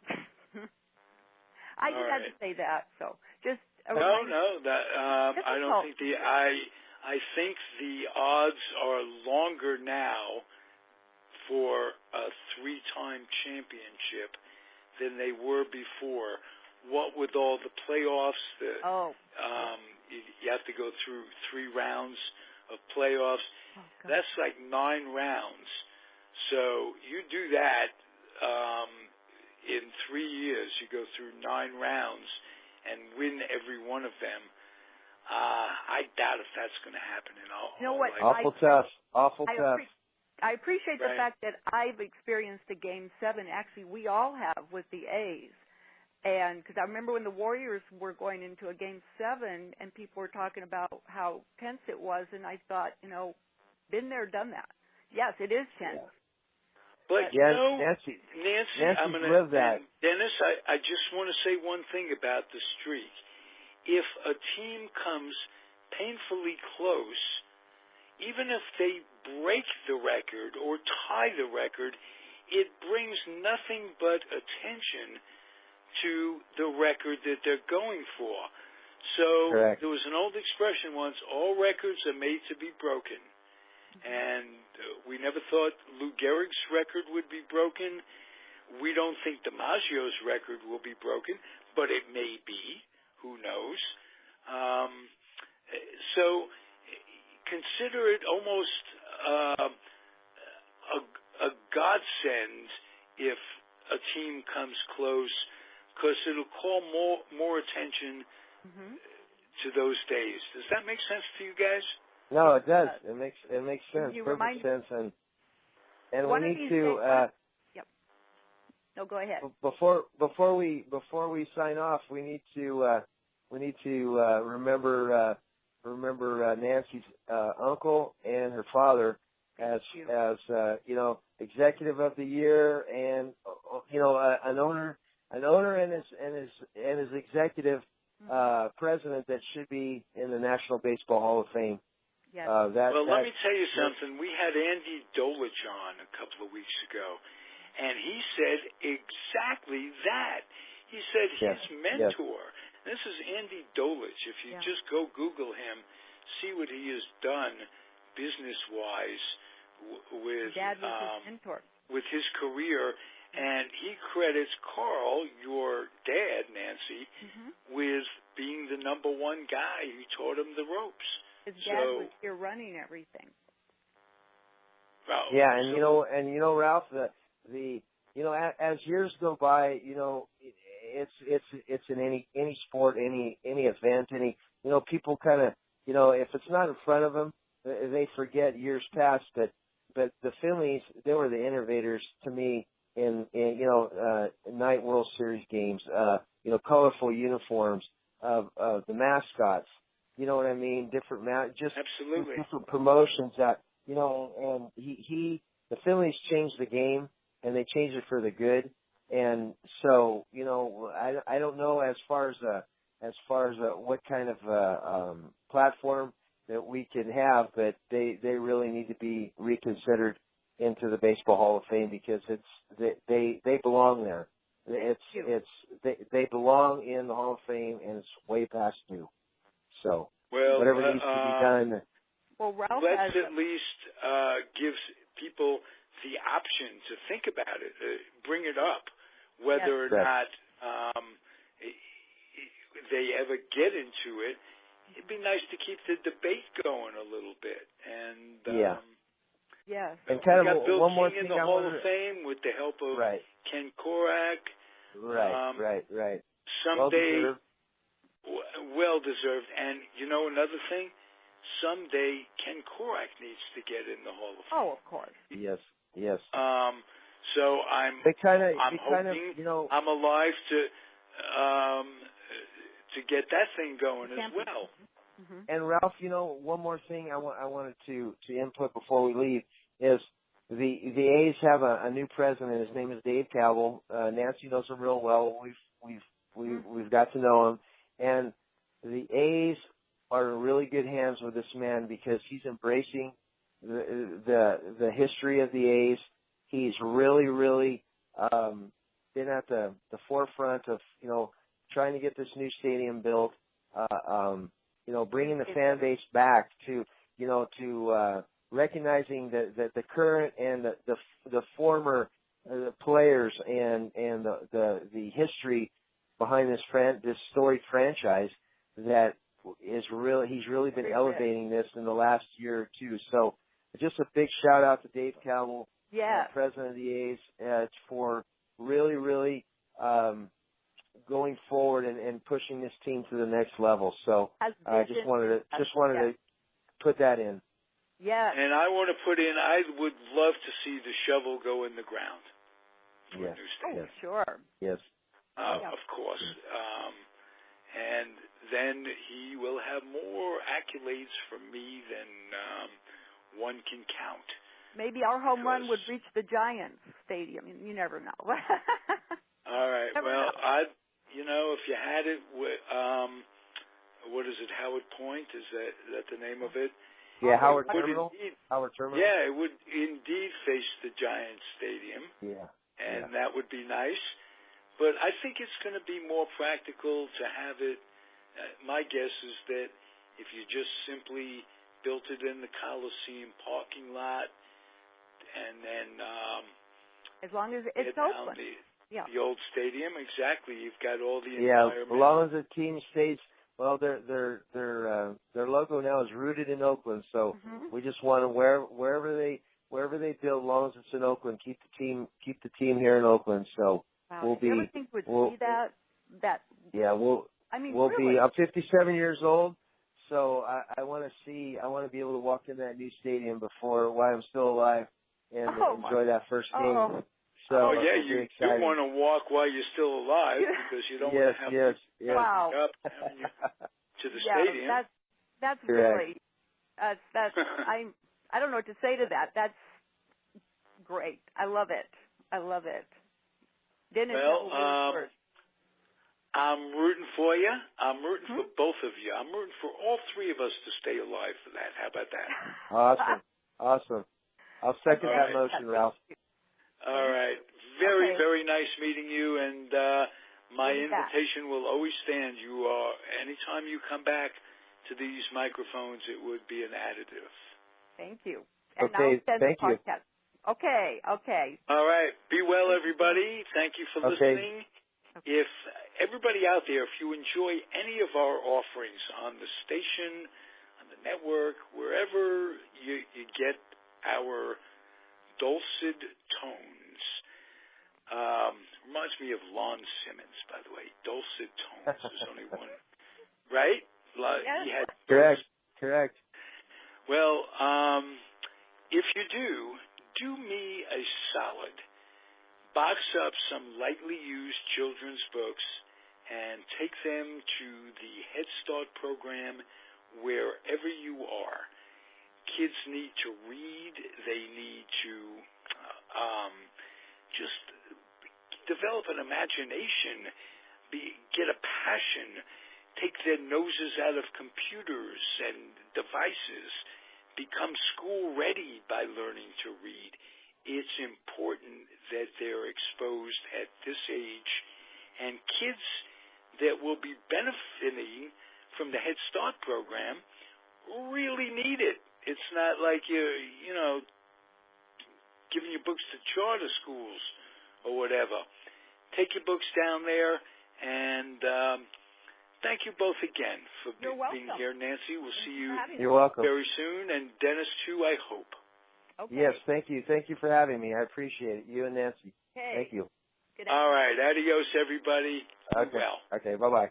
Speaker 4: I just had to say that. So just
Speaker 2: I don't think I think the odds are longer now for a 3-time championship than they were before. What with all the playoffs, you have to go through 3 rounds of playoffs. That's like 9 rounds. So you do that in 3 years. You go through 9 rounds and win every one of them. I doubt if that's going to happen in all.
Speaker 4: You know what?
Speaker 5: Awful tough.
Speaker 4: I appreciate the fact that I've experienced a Game 7. Actually, we all have with the A's. And because I remember when the Warriors were going into a Game 7 and people were talking about how tense it was, and I thought, been there, done that. Yes, it is tense.
Speaker 2: But
Speaker 5: Nancy,
Speaker 2: I'm going to live that. Dennis, I just want to say one thing about the streak. If a team comes painfully close, even if they break the record or tie the record, it brings nothing but attention to the record that they're going for. So there was an old expression once, all records are made to be broken. And we never thought Lou Gehrig's record would be broken. We don't think DiMaggio's record will be broken, but it may be. Who knows? So consider it almost a godsend if a team comes close, because it'll call more attention to those days. Does that make sense to you guys?
Speaker 5: No, it does. It makes sense. Perfect sense. And we need to.
Speaker 4: No, go ahead.
Speaker 5: Before we sign off, we need to remember Nancy's uncle and her father as executive of the year, and an owner and his executive president that should be in the National Baseball Hall of Fame.
Speaker 4: Yes.
Speaker 2: Let me tell you something. We had Andy Dolich on a couple of weeks ago, and he said exactly that. He said his mentor, this is Andy Dolich. If you just go Google him, see what he has done business-wise with
Speaker 4: Dad was his mentor.
Speaker 2: With his career, and he credits Carl, your dad, Nancy, with being the number one guy who taught him the ropes.
Speaker 4: His dad was here running everything.
Speaker 2: Well,
Speaker 5: Ralph, as years go by, it's in any sport, any event, people kind of, if it's not in front of them, they forget years past. But the Finleys, they were the innovators to me in night World Series games, colorful uniforms of the mascots. You know what I mean? Different
Speaker 2: absolutely
Speaker 5: different promotions that and the Finleys changed the game, and they changed it for the good. And so I don't know as far as what kind of platform that we could have, but they really need to be reconsidered into the Baseball Hall of Fame, because they belong there. They belong in the Hall of Fame, and it's way past due. So whatever needs to be done.
Speaker 4: Well, Ralph
Speaker 2: let's at least give people the option to think about it, bring it up, whether or not they ever get into it. It'd be nice to keep the debate going a little bit. And
Speaker 4: yes.
Speaker 5: And kind of
Speaker 2: Bill
Speaker 5: one more
Speaker 2: King
Speaker 5: thing
Speaker 2: in the Hall of Fame with the help of Ken Korak.
Speaker 5: Right.
Speaker 2: Someday, well deserved. And another thing, someday Ken Korak needs to get in the Hall of Fame.
Speaker 4: Oh, of course.
Speaker 5: Yes.
Speaker 2: So I'm hoping I'm alive to get that thing going as well.
Speaker 5: And Ralph, one more thing I wanted to input before we leave is the A's have a new president. His name is Dave Kaval. Nancy knows him real well. We've got to know him, and the A's are in really good hands with this man, because he's embracing the history of the A's. He's really been at the forefront of trying to get this new stadium built. Bringing the fan base back to recognizing the current and the former players and the history behind this storied franchise that he's really been elevating this in the last year or two. So just a big shout out to Dave Kaval, president of the A's, for really going forward and pushing this team to the next level. So I just wanted to put that in.
Speaker 4: Yeah.
Speaker 2: And I want to put in, I would love to see the shovel go in the ground for a new stadium.
Speaker 4: Oh, sure.
Speaker 5: Yes.
Speaker 2: Of course. And then he will have more accolades from me than one can count.
Speaker 4: Maybe our home run would reach the Giants stadium. You never know.
Speaker 2: All right. If you had it, what is it, Howard Point? Is that the name of it?
Speaker 5: Yeah, Howard Terminal. Howard Terminal.
Speaker 2: Yeah, it would indeed face the Giants stadium.
Speaker 5: Yeah.
Speaker 2: And that would be nice. But I think it's going to be more practical to have it. My guess is that if you just simply built it in the Coliseum parking lot, and then
Speaker 4: as long as it's open.
Speaker 2: The old stadium, exactly. You've got all the environment.
Speaker 5: As long as the team stays. Well, their logo now is rooted in Oakland, so we just want to wherever they build, as long as it's in Oakland, keep the team here in Oakland. So we'll be.
Speaker 4: You ever think we'd see that?
Speaker 5: Yeah, we'll
Speaker 4: really?
Speaker 5: be. I'm 57 years old, so I want to be able to walk in that new stadium while I'm still alive and enjoy that first game. So
Speaker 2: you do want to walk while you're still alive, because you don't want to have to
Speaker 5: yes.
Speaker 2: up to the stadium.
Speaker 4: That's
Speaker 5: Correct.
Speaker 4: really that's I don't know what to say to that. That's great. I love it. I love it. Dennis,
Speaker 2: well, I'm rooting for you. I'm rooting for both of you. I'm rooting for all three of us to stay alive for that. How about that?
Speaker 5: Awesome. I'll second that motion, Ralph.
Speaker 2: All right. Very nice meeting you, and my invitation will always stand. You are, anytime you come back to these microphones, it would be an additive.
Speaker 4: Thank you. And
Speaker 5: Okay, thank you.
Speaker 4: Okay.
Speaker 2: All right. Be well, everybody. Thank you for listening. If everybody out there, if you enjoy any of our offerings on the station, on the network, wherever you get our dulcet tones, reminds me of Lon Simmons, by the way. Dulcet tones. There's only one, right?
Speaker 4: Yes.
Speaker 5: Correct.
Speaker 2: Well, if you do me a solid. Box up some lightly used children's books and take them to the Head Start program wherever you are. Kids need to read. They need to just develop an imagination, get a passion, take their noses out of computers and devices, become school ready by learning to read. It's important that they're exposed at this age, and kids that will be benefiting from the Head Start program really need it. It's not like you're, giving your books to charter schools or whatever. Take your books down there, and thank you both again for being here, Nancy. We'll see you very soon, and Dennis, too, I hope.
Speaker 4: Okay.
Speaker 5: Yes, thank you. Thank you for having me. I appreciate it. You and Nancy.
Speaker 4: Okay.
Speaker 5: Thank you.
Speaker 2: All right. Adios, everybody.
Speaker 5: Okay.
Speaker 2: Well.
Speaker 5: Okay. Bye-bye.